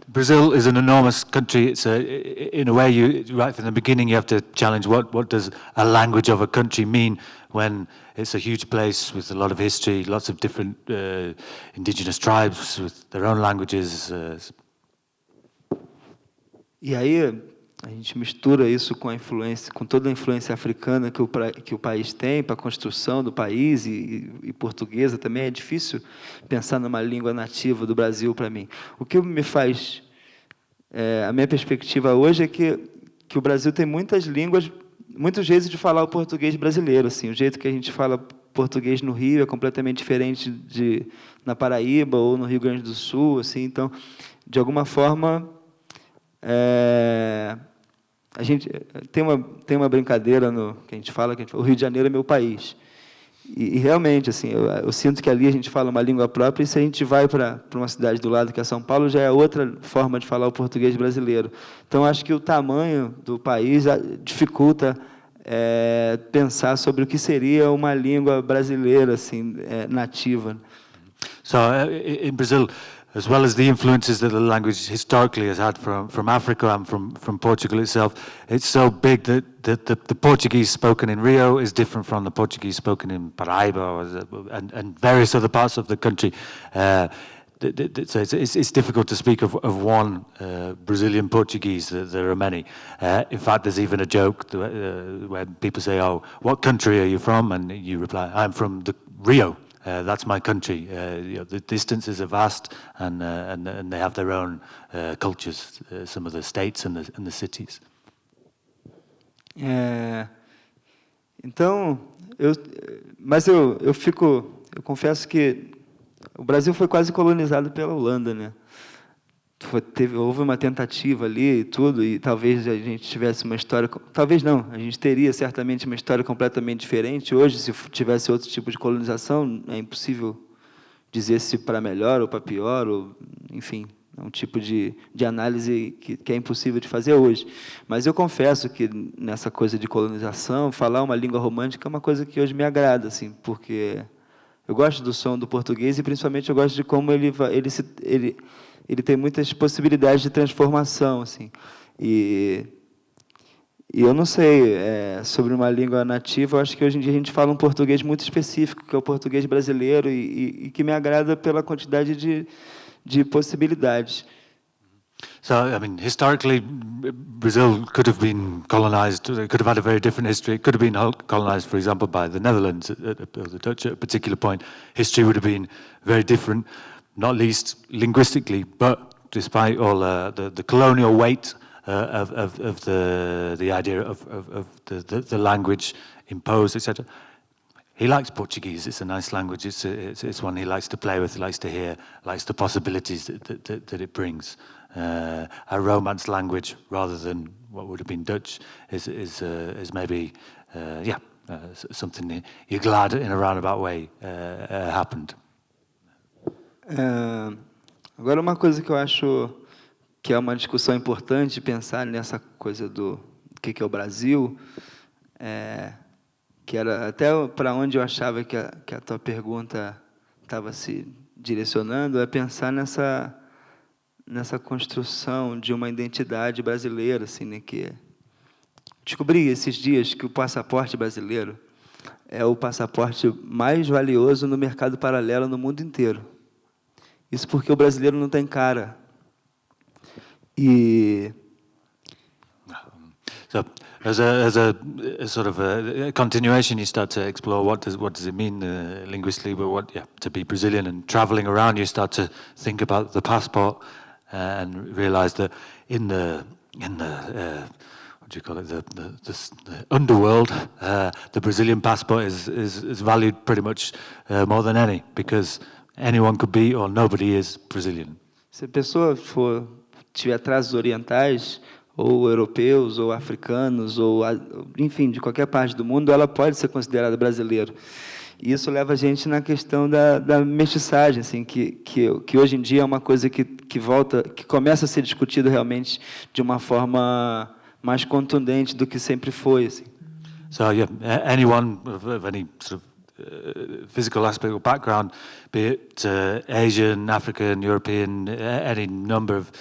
B: Brazil is an enormous country. It's in a way, right from the beginning, you have to challenge what does a language of a country mean when it's a huge place with a lot of history, lots of different indigenous tribes with their own languages.
C: E aí a gente mistura isso com a influência, com toda a influência africana que o país tem para a construção do país e portuguesa também. É difícil pensar numa língua nativa do Brasil para mim. O que me faz... a minha perspectiva hoje é que o Brasil tem muitas línguas, muitos jeitos de falar o português brasileiro. Assim, o jeito que a gente fala português no Rio é completamente diferente na Paraíba ou no Rio Grande do Sul. Assim, então, de alguma forma... a gente tem uma brincadeira que a gente fala que o Rio de Janeiro é meu país. E realmente, assim, eu sinto que ali a gente fala uma língua própria, e se a gente vai para uma cidade do lado, que é São Paulo, já é outra forma de falar o português brasileiro. Então, acho que o tamanho do país dificulta pensar sobre o que seria uma língua brasileira, assim, nativa.
B: So in Brazil, as well as the influences that the language historically has had from Africa and from Portugal itself, it's so big that the Portuguese spoken in Rio is different from the Portuguese spoken in Paraíba and various other parts of the country. So it's difficult to speak of one Brazilian Portuguese. There are many. In fact, there's even a joke when people say, "Oh, what country are you from?" And you reply, "I'm from the Rio. That's my country." The distances are vast, and they have their own cultures. Some of the states and the cities.
C: Então, eu confesso que o Brasil foi quase colonizado pela Holanda, né? Houve uma tentativa ali e tudo, e talvez a gente tivesse uma história... Talvez não, a gente teria certamente uma história completamente diferente. Hoje, se tivesse outro tipo de colonização, é impossível dizer se para melhor ou para pior, ou, enfim, é um tipo de análise que é impossível de fazer hoje. Mas eu confesso que, nessa coisa de colonização, falar uma língua romântica é uma coisa que hoje me agrada, assim, porque eu gosto do som do português e, principalmente, eu gosto de como ele tem muitas possibilidades de transformação, assim. E eu não sei, sobre uma língua nativa, eu acho que hoje em dia a gente fala um português muito específico, que é o português brasileiro, e que me agrada pela quantidade de possibilidades.
B: So, I mean, historically, Brazil could have been colonized, it could have had a very different history. It could have been colonized, for example, by the Netherlands or the Dutch at a particular point. History would have been very different, not least linguistically, but despite all the colonial weight of the idea of the language imposed, etc. He likes Portuguese. It's a nice language. It's one he likes to play with, likes to hear, likes the possibilities that it brings. A Romance language rather than what would have been Dutch is maybe something you're glad in a roundabout way happened.
C: Agora, uma coisa que eu acho que é uma discussão importante pensar nessa coisa do que é o Brasil, que era até para onde eu achava que a tua pergunta estava se direcionando, é pensar nessa construção de uma identidade brasileira, assim, né, que descobri esses dias que o passaporte brasileiro é o passaporte mais valioso no mercado paralelo no mundo inteiro. Isso porque o brasileiro não tem cara.
B: So, as a sort of a continuation, you start to explore what does it mean linguistically, but to be Brazilian, and traveling around, you start to think about the passport and realize that in the what do you call it, the underworld, the Brazilian passport is valued pretty much more than any, because anyone could be or nobody is Brazilian.
C: Se a pessoa tiver traços orientais, ou europeus, ou africanos, ou, enfim, de qualquer parte do mundo, ela pode ser considerada brasileiro. E isso leva a gente na questão da mestiçagem, assim, que hoje em dia é uma coisa que começa a ser discutida realmente de uma forma mais contundente do que sempre foi, assim.
B: So anyone of any sort of physical aspect or background, be it Asian, African, European, any number of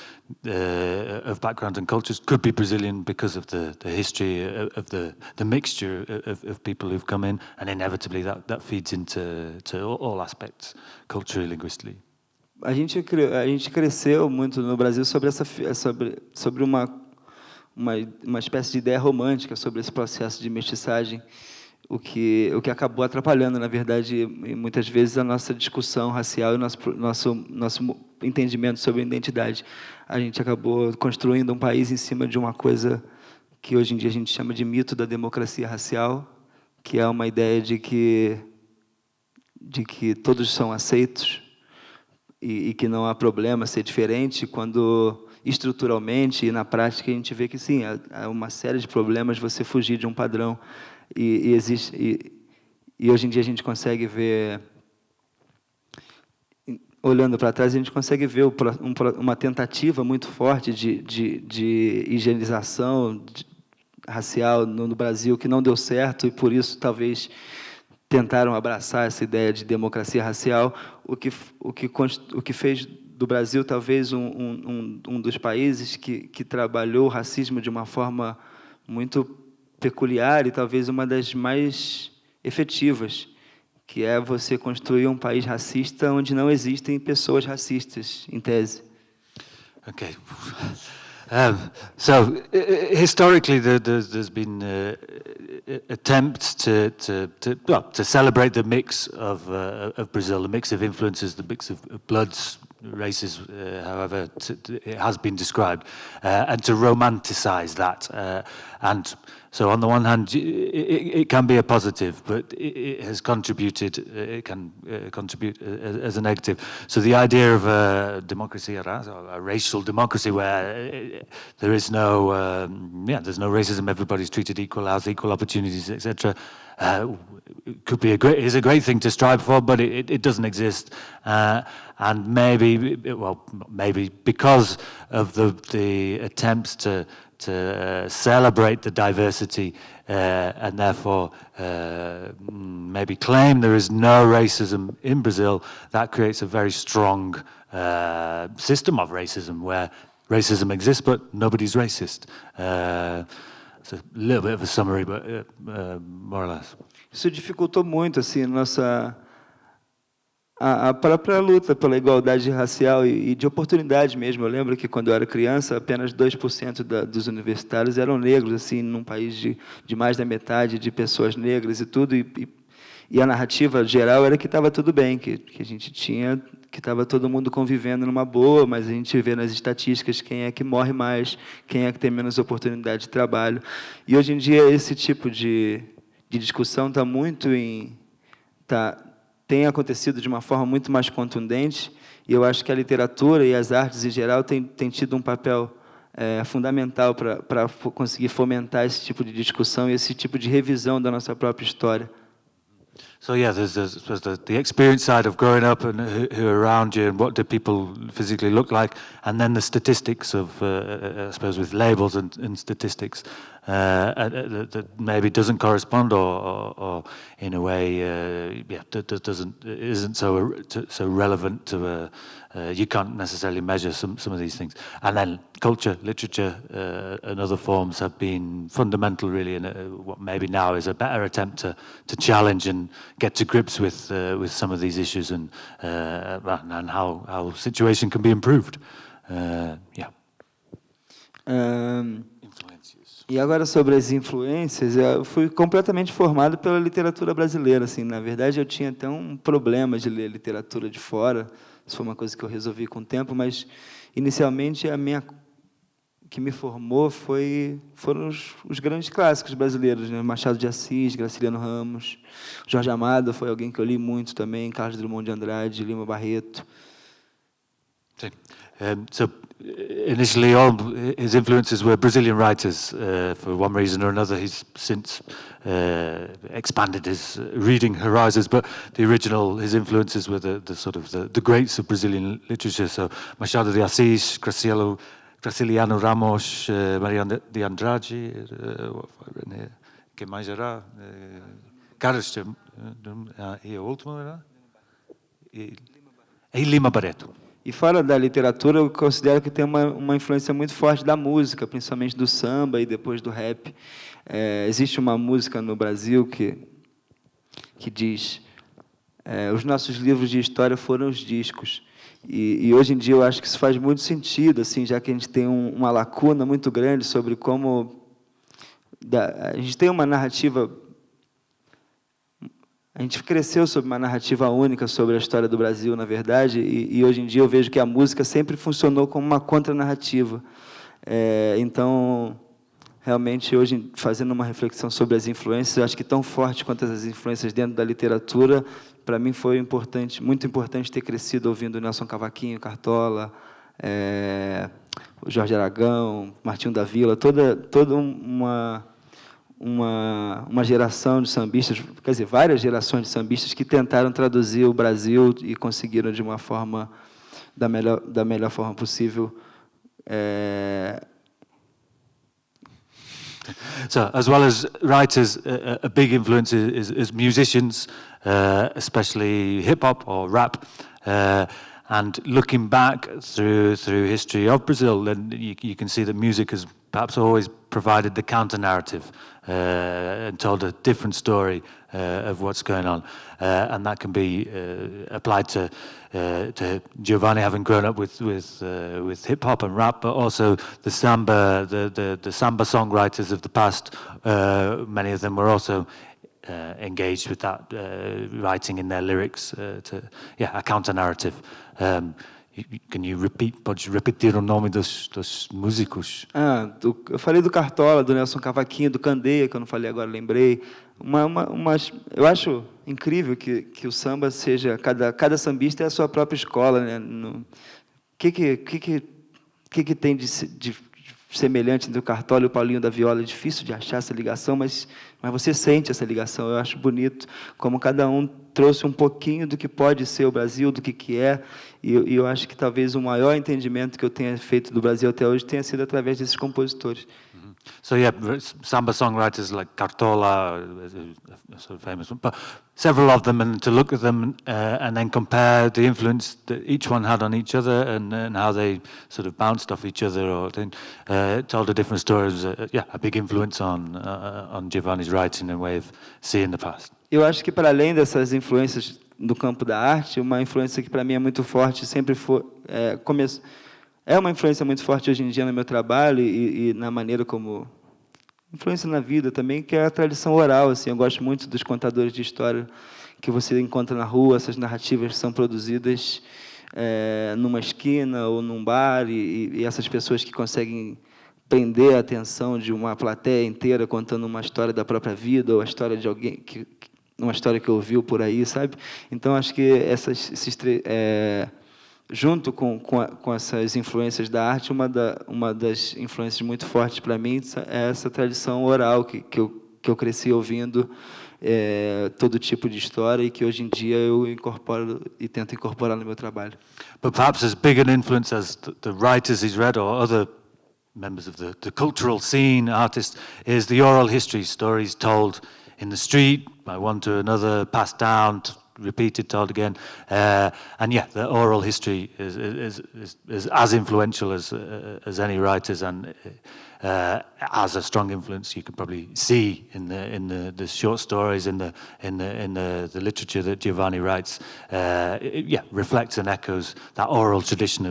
B: backgrounds and cultures, could be Brazilian because of the history of the mixture of people who've come in, and inevitably that feeds into all aspects, culturally, linguistically.
C: A gente cresceu muito no Brasil sobre uma espécie de ideia romântica sobre esse processo de mestiçagem, o que acabou atrapalhando, na verdade, muitas vezes a nossa discussão racial e nosso entendimento sobre a identidade. A gente acabou construindo um país em cima de uma coisa que hoje em dia a gente chama de mito da democracia racial, que é uma ideia de que todos são aceitos e que não há problema ser diferente, quando estruturalmente e na prática a gente vê que sim, há uma série de problemas você fugir de um padrão. E hoje em dia a gente consegue ver, olhando para trás, a gente consegue ver uma tentativa muito forte de higienização racial no Brasil que não deu certo, e por isso talvez tentaram abraçar essa ideia de democracia racial, o que fez do Brasil talvez um dos países que trabalhou o racismo de uma forma muito peculiar e talvez uma das mais efetivas, que é você construir um país racista onde não existem pessoas racistas, em tese.
B: Okay. So historically, there's been attempts to celebrate the mix of Brazil, the mix of influences, the mix of bloods, races, however it has been described, and to romanticize that. And so on the one hand, it can be a positive, but it has contributed, it can contribute as a negative. So the idea of a democracy, a racial democracy where there is no, there's no racism, everybody's treated equal, has equal opportunities, etc. Is a great thing to strive for, but it doesn't exist. And maybe because of the attempts to celebrate the diversity and therefore maybe claim there is no racism in Brazil, that creates a very strong system of racism where racism exists but nobody's racist. It's a little bit of a summary, but more or less.
C: Isso dificultou muito assim a própria luta pela igualdade racial e de oportunidade mesmo. Eu lembro que quando eu era criança, apenas 2% dos universitários eram negros, assim, num país de mais da metade de pessoas negras e tudo. E a narrativa geral era que estava tudo bem, que a gente tinha, que estava todo mundo convivendo numa boa, mas a gente vê nas estatísticas quem é que morre mais, quem é que tem menos oportunidade de trabalho. E hoje em dia esse tipo de discussão está muito tem acontecido de uma forma muito mais contundente, e eu acho que a literatura e as artes em geral têm tido um papel fundamental para conseguir fomentar esse tipo de discussão e esse tipo de revisão da nossa própria história.
B: So yeah, there's the experience side of growing up and who are around you and what do people physically look like, and then the statistics of, I suppose, with labels and statistics that maybe doesn't correspond or in a way, isn't so relevant to you can't necessarily measure some of these things. And then culture, literature, and other forms have been fundamental, really, in what maybe now is a better attempt to challenge and get to grips with some of these issues and how situation can be improved.
C: E agora sobre as influências, eu fui completamente formado pela literatura brasileira. Assim, na verdade, eu tinha até um problema de ler literatura de fora. Isso foi uma coisa que eu resolvi com o tempo, mas inicialmente que me formou foram os grandes clássicos brasileiros, né? Machado de Assis, Graciliano Ramos, Jorge Amado foi alguém que eu li muito também, Carlos Drummond de Andrade, Lima Barreto.
B: So initially, all his influences were Brazilian writers. For one reason or another, he's since expanded his reading horizons. But his influences were the sort of the greats of Brazilian literature. So Machado de Assis, Graciliano Ramos, Maria de Andrade. What have I written here? Quem mais era? Carlos e o último era? E Lima Barreto.
C: E fora da literatura, eu considero que tem uma influência muito forte da música, principalmente do samba e depois do rap. Existe uma música no Brasil que diz os nossos livros de história foram os discos. E hoje em dia eu acho que isso faz muito sentido, assim, já que a gente tem uma lacuna muito grande sobre como a gente tem uma narrativa. A gente cresceu sob uma narrativa única sobre a história do Brasil, na verdade, e hoje em dia eu vejo que a música sempre funcionou como uma contranarrativa. Então, realmente, hoje, fazendo uma reflexão sobre as influências, eu acho que tão forte quanto as influências dentro da literatura, para mim foi muito importante ter crescido ouvindo Nelson Cavaquinho, Cartola, o Jorge Aragão, Martinho da Vila, toda uma geração de sambistas, quer dizer, várias gerações de sambistas que tentaram traduzir o Brasil e conseguiram de uma forma, da melhor forma possível.
B: So, as well as writers, a big influence is musicians, especially hip-hop or rap. And looking back through history of Brazil, then you can see that music has perhaps always provided the counter-narrative and told a different story of what's going on. And that can be applied to Giovanni having grown up with hip-hop and rap, but also the samba, the samba songwriters of the past. Many of them were also engaged with that, writing in their lyrics a counter-narrative. Can you repeat? Pode repetir o nome dos músicos?
C: Eu falei do Cartola, do Nelson Cavaquinho, do Candeia, que eu não falei agora, lembrei. Eu acho incrível que o samba seja... Cada sambista é a sua própria escola, né? O que tem de semelhante entre o Cartola e o Paulinho da Viola? É difícil de achar essa ligação, mas você sente essa ligação. Eu acho bonito como cada um trouxe um pouquinho do que pode ser o Brasil, do que é, e eu acho que talvez o maior entendimento que eu tenha feito do Brasil até hoje tenha sido através desses compositores.
B: So yeah, samba songwriters like Cartola, sort of famous one, but several of them, and to look at them and then compare the influence that each one had on each other and how they sort of bounced off each other, or told a different story. It was a big influence on Giovanni's writing and way of seeing the past.
C: Eu acho que, para além dessas influências do campo da arte, uma influência que, para mim, é muito forte, sempre foi... É uma influência muito forte hoje em dia no meu trabalho e na maneira como... Influência na vida também, que é a tradição oral. Assim, eu gosto muito dos contadores de história que você encontra na rua, essas narrativas são produzidas numa esquina ou num bar, e essas pessoas que conseguem prender a atenção de uma plateia inteira contando uma história da própria vida, ou a história de alguém uma história que ouviu por aí, sabe? Então, acho que junto com essas influências da arte, uma das influências muito fortes para mim é essa tradição oral que eu cresci ouvindo, todo tipo de história, e que hoje em dia eu incorporo e tento incorporar no meu trabalho.
B: But perhaps as big an influence as the writers he's read or other members of the cultural scene, artists, is the oral history, stories told in the street by one to another, passed down, repeated, told again, and yeah, the oral history is as influential as any writers, and as a strong influence you can probably see in the short stories, in the literature that Giovanni writes. It reflects and echoes that oral tradition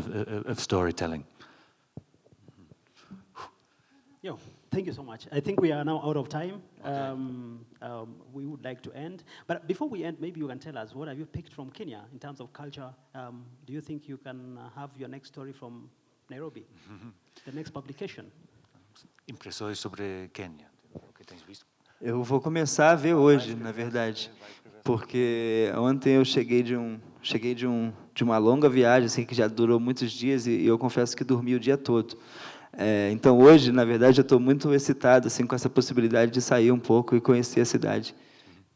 B: of storytelling.
D: Yo, thank you so much. I think we are now out of time. We would like to end. But before we end, maybe you can tell us, what have you picked from Kenya in terms of culture? Do you think you can have your next story from Nairobi, the next publication?
B: Impressões sobre Quênia. O que tens visto?
C: Eu vou começar a ver hoje, na verdade, porque ontem eu cheguei de uma longa viagem, assim, que já durou muitos dias, e eu confesso que dormi o dia todo. Então, hoje, na verdade, eu estou muito excitado assim, com essa possibilidade de sair um pouco e conhecer a cidade.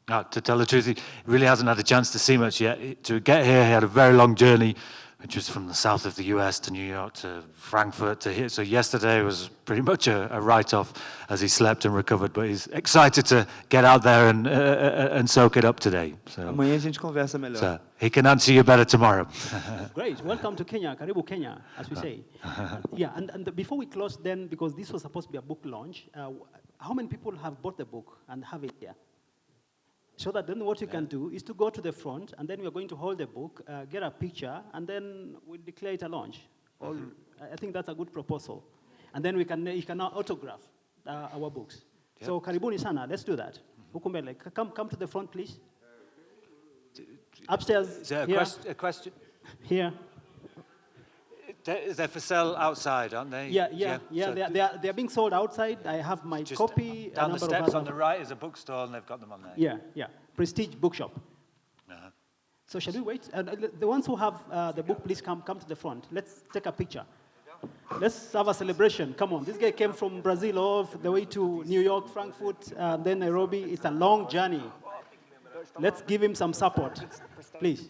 B: To tell the truth, he really hasn't had a chance to see much yet. To get here, he had a very long journey, which was from the south of the US to New York to Frankfurt to here. So yesterday was pretty much a write-off as he slept and recovered. But he's excited to get out there and soak it up today. So,
C: amanhã a gente conversa melhor.
B: So he can answer you better tomorrow.
D: Great. Welcome to Kenya, Karibu Kenya, as we say. Yeah, and before we close then, because this was supposed to be a book launch, how many people have bought the book and have it here? So that then what you can do is to go to the front, and then we are going to hold the book, get a picture, and then we'll declare it a launch. I think that's a good proposal. And then you can now autograph our books. Yep. So karibuni sana, let's do that. Ukumbele, come to the front, please. Upstairs.
B: Is there a question?
D: Here.
B: They're for sale outside, aren't they?
D: Yeah. So they're being sold outside. I have my copy.
B: Down the steps on the right is a bookstore, and they've got them on there.
D: Yeah. Prestige Bookshop.
B: Uh-huh.
D: So shall we wait? The ones who have the book, please come to the front. Let's take a picture. Let's have a celebration. Come on. This guy came from Brazil all the way to New York, Frankfurt, then Nairobi. It's a long journey. Let's give him some support, please.